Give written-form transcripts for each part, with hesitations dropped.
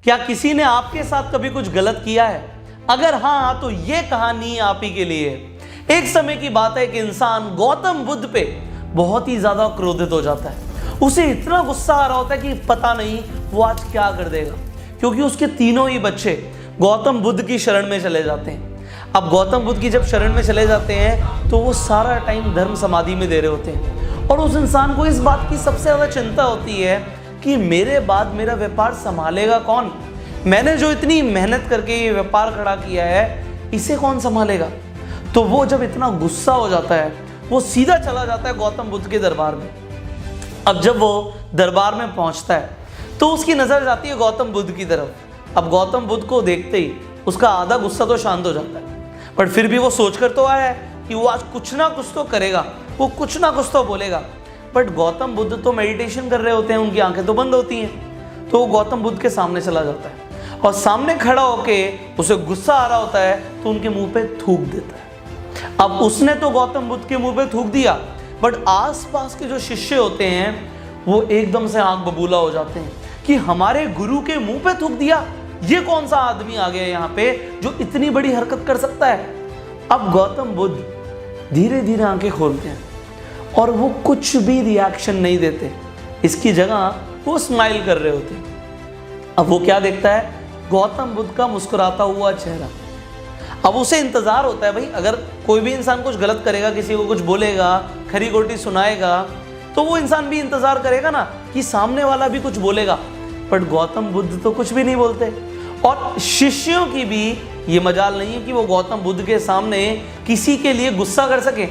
क्या किसी ने आपके साथ कभी कुछ गलत किया है? अगर हाँ, तो ये कहानी आप ही के लिए। एक समय की बात है कि इंसान गौतम बुद्ध पे बहुत ही ज्यादा क्रोधित हो जाता है। उसे इतना गुस्सा आ रहा होता है कि पता नहीं वो आज क्या कर देगा, क्योंकि उसके तीनों ही बच्चे गौतम बुद्ध की शरण में चले जाते हैं। अब गौतम बुद्ध की जब शरण में चले जाते हैं तो वो सारा टाइम धर्म समाधि में दे रहे होते हैं, और उस इंसान को इस बात की सबसे ज्यादा चिंता होती है कि मेरे बाद मेरा व्यापार संभालेगा कौन? मैंने जो इतनी मेहनत करके ये व्यापार खड़ा किया है, इसे कौन संभालेगा? तो वो जब इतना गुस्सा हो जाता है, वो सीधा चला जाता है गौतम बुद्ध के दरबार में। अब जब वो दरबार में पहुंचता है तो उसकी नजर जाती है गौतम बुद्ध की तरफ। अब गौतम बुद्ध को देखते ही उसका आधा गुस्सा तो शांत हो जाता है, पर फिर भी वो सोच कर तो आया है कि वो आज कुछ ना कुछ तो करेगा, वो कुछ ना कुछ तो बोलेगा। बट गौतम बुद्ध तो मेडिटेशन कर रहे होते हैं, उनकी आंखें तो बंद होती हैं। तो वो गौतम बुद्ध के सामने चला जाता है और सामने खड़ा होके उसे गुस्सा आ रहा होता है तो उनके मुंह पे थूक देता है। अब उसने तो गौतम बुद्ध के मुंह पे थूक दिया, बट आसपास के जो शिष्य होते हैं वो एकदम से आंख बबूला हो जाते हैं कि हमारे गुरु के मुंह पे थूक दिया, ये कौन सा आदमी आ गया यहाँ पे जो इतनी बड़ी हरकत कर सकता है। अब गौतम बुद्ध धीरे धीरे आंखें खोलते हैं और वो कुछ भी रिएक्शन नहीं देते, इसकी जगह वो स्माइल कर रहे होते हैं। अब वो क्या देखता है? गौतम बुद्ध का मुस्कुराता हुआ चेहरा। अब उसे इंतजार होता है, भाई अगर कोई भी इंसान कुछ गलत करेगा, किसी को कुछ बोलेगा, खरी खोटी सुनाएगा, तो वो इंसान भी इंतजार करेगा ना कि सामने वाला भी कुछ बोलेगा। बट गौतम बुद्ध तो कुछ भी नहीं बोलते, और शिष्यों की भी ये मजाल नहीं है कि वो गौतम बुद्ध के सामने किसी के लिए गुस्सा कर सके।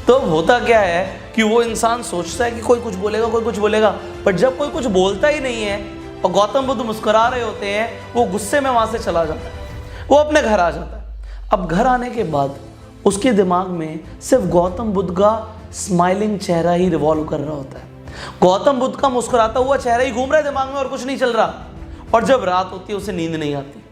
तो होता क्या है कि वो इंसान सोचता है कि कोई कुछ बोलेगा, कोई कुछ बोलेगा, बट जब कोई कुछ बोलता ही नहीं है और गौतम बुद्ध मुस्कुरा रहे होते हैं, वो गुस्से में वहां से चला जाता है, वो अपने घर आ जाता है। अब घर आने के बाद उसके दिमाग में सिर्फ गौतम बुद्ध का स्माइलिंग चेहरा ही रिवॉल्व कर रहा होता है। गौतम बुद्ध का मुस्कुराता हुआ चेहरा ही घूम रहा है दिमाग में, और कुछ नहीं चल रहा। और जब रात होती है उसे नींद नहीं आती।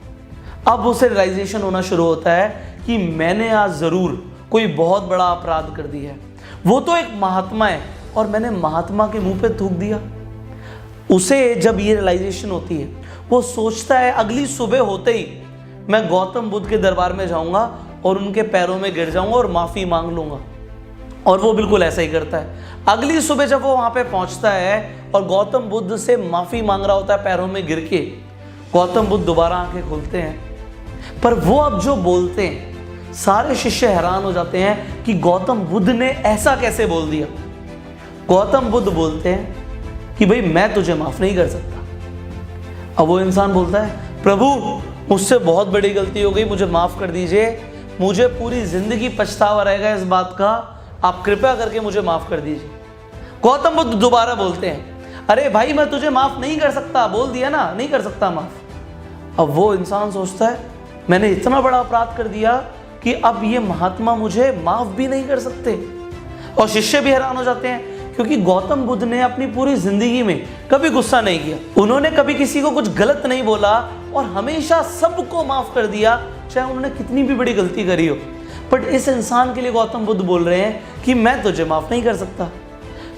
अब उसे रियलाइजेशन होना शुरू होता है कि मैंने आज जरूर कोई बहुत बड़ा अपराध कर दिया है। वो तो एक महात्मा है और मैंने महात्मा के मुंह पे थूक दिया। उसे जब ये रियलाइजेशन होती है, वो सोचता है अगली सुबह होते ही मैं गौतम बुद्ध के दरबार में जाऊंगा और उनके पैरों में गिर जाऊंगा और माफी मांग लूंगा। और वो बिल्कुल ऐसा ही करता है। अगली सुबह जब वो वहां पे पहुंचता है और गौतम बुद्ध से माफी मांग रहा होता है पैरों में गिर के, गौतम बुद्ध दोबारा आंखें खोलते हैं। पर वो अब जो बोलते हैं, सारे शिष्य हैरान हो जाते हैं कि गौतम बुद्ध ने ऐसा कैसे बोल दिया। गौतम बुद्ध बोलते हैं कि भाई मैं तुझे माफ नहीं कर सकता। अब वो इंसान बोलता है, प्रभु मुझसे बहुत बड़ी गलती हो गई, मुझे माफ कर दीजिए, मुझे पूरी जिंदगी पछतावा रहेगा इस बात का, आप कृपया करके मुझे माफ कर दीजिए। गौतम बुद्ध दोबारा बोलते हैं, अरे भाई मैं तुझे माफ नहीं कर सकता, बोल दिया ना, नहीं कर सकता माफ। अब वो इंसान सोचता है मैंने इतना बड़ा अपराध कर दिया कि अब ये महात्मा मुझे माफ भी नहीं कर सकते। और शिष्य भी हैरान हो जाते हैं, क्योंकि गौतम बुद्ध ने अपनी पूरी जिंदगी में कभी गुस्सा नहीं किया, उन्होंने कभी किसी को कुछ गलत नहीं बोला और हमेशा सबको माफ कर दिया, चाहे उन्होंने कितनी भी बड़ी गलती करी हो। बट इस इंसान के लिए गौतम बुद्ध बोल रहे हैं कि मैं तुझे माफ नहीं कर सकता।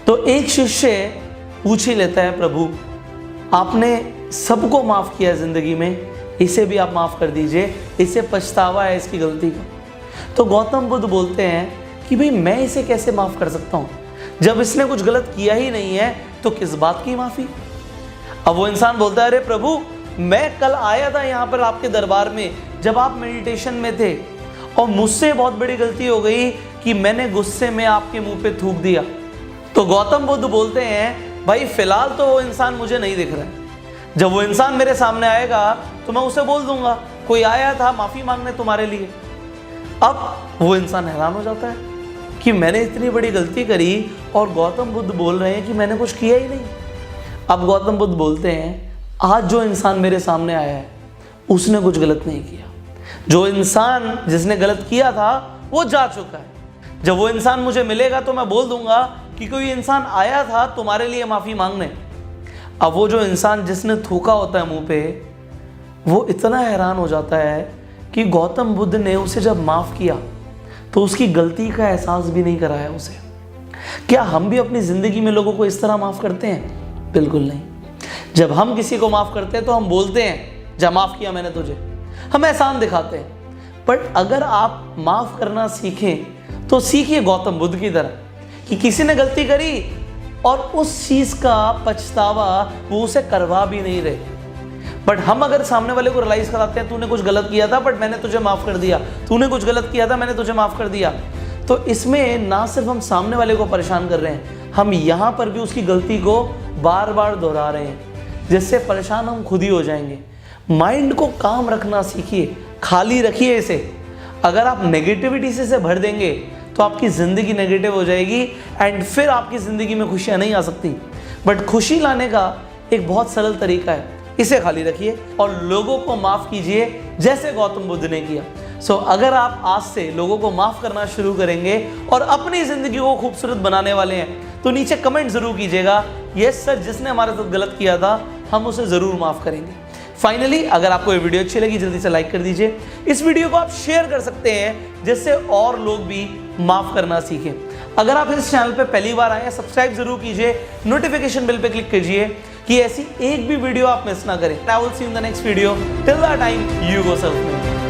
तो एक शिष्य पूछ ही लेता है, प्रभु आपने सबको माफ किया जिंदगी में, इसे भी आप माफ कर दीजिए, इसे पछतावा है इसकी गलती का। तो गौतम बुद्ध बोलते हैं कि भाई मैं इसे कैसे माफ कर सकता हूं, जब इसने कुछ गलत किया ही नहीं है तो किस बात की माफी। अब वो इंसान बोलता है, अरे प्रभु मैं कल आया था यहाँ पर आपके दरबार में जब आप मेडिटेशन में थे, और मुझसे बहुत बड़ी गलती हो गई कि मैंने गुस्से में आपके मुंह पे थूक दिया। तो गौतम बुद्ध बोलते हैं, भाई फिलहाल तो वो इंसान मुझे नहीं दिख रहा है, जब वो इंसान मेरे सामने आएगा तो मैं उसे बोल दूंगा कोई आया था माफी मांगने तुम्हारे लिए। अब वो इंसान हैरान हो जाता है कि मैंने इतनी बड़ी गलती करी और गौतम बुद्ध बोल रहे हैं कि मैंने कुछ किया ही नहीं। अब गौतम बुद्ध बोलते हैं, आज जो इंसान मेरे सामने आया है उसने कुछ गलत नहीं किया, जो इंसान जिसने गलत किया था वो जा चुका है। जब वो इंसान मुझे मिलेगा तो मैं बोल दूंगा कि कोई इंसान आया था तुम्हारे लिए माफी मांगने। अब वो जो इंसान जिसने थूका होता है मुंह पे, वो इतना हैरान हो जाता है कि गौतम बुद्ध ने उसे जब माफ किया तो उसकी गलती का एहसास भी नहीं कराया उसे। क्या हम भी अपनी जिंदगी में लोगों को इस तरह माफ करते हैं? बिल्कुल नहीं। जब हम किसी को माफ करते हैं तो हम बोलते हैं जा माफ किया मैंने तुझे, हम एहसान दिखाते हैं। बट अगर आप माफ करना सीखें तो सीखिए गौतम बुद्ध की तरह कि किसी ने गलती करी और उस चीज का पछतावा वो उसे करवा भी नहीं रहे। बट हम अगर सामने वाले को रियलाइज कराते हैं तूने कुछ गलत किया था बट मैंने तुझे माफ कर दिया, तूने कुछ गलत किया था मैंने तुझे माफ कर दिया, तो इसमें ना सिर्फ हम सामने वाले को परेशान कर रहे हैं, हम यहाँ पर भी उसकी गलती को बार बार दोहरा रहे हैं, जिससे परेशान हम खुद ही हो जाएंगे। माइंड को काम रखना सीखिए, खाली रखिए इसे। अगर आप नेगेटिविटी से इसे भर देंगे तो आपकी ज़िंदगी नेगेटिव हो जाएगी एंड फिर आपकी ज़िंदगी में खुशियाँ नहीं आ सकती। बट खुशी लाने का एक बहुत सरल तरीका है, इसे खाली रखिए और लोगों को माफ़ कीजिए जैसे गौतम बुद्ध ने किया। अगर आप आज से लोगों को माफ़ करना शुरू करेंगे और अपनी ज़िंदगी को खूबसूरत बनाने वाले हैं तो नीचे कमेंट ज़रूर कीजिएगा यस सर, जिसने हमारे साथ गलत किया था हम उसे ज़रूर माफ़ करेंगे। फाइनली अगर आपको ये वीडियो अच्छी लगी जल्दी से लाइक कर दीजिए। इस वीडियो को आप शेयर कर सकते हैं जिससे और लोग भी माफ़ करना सीखें। अगर आप इस चैनल पे पहली बार आए हैं सब्सक्राइब जरूर कीजिए, नोटिफिकेशन बेल पे क्लिक कीजिए कि ऐसी एक भी वीडियो आप मिस ना करें। I will see you in the next video. Till that time you go self.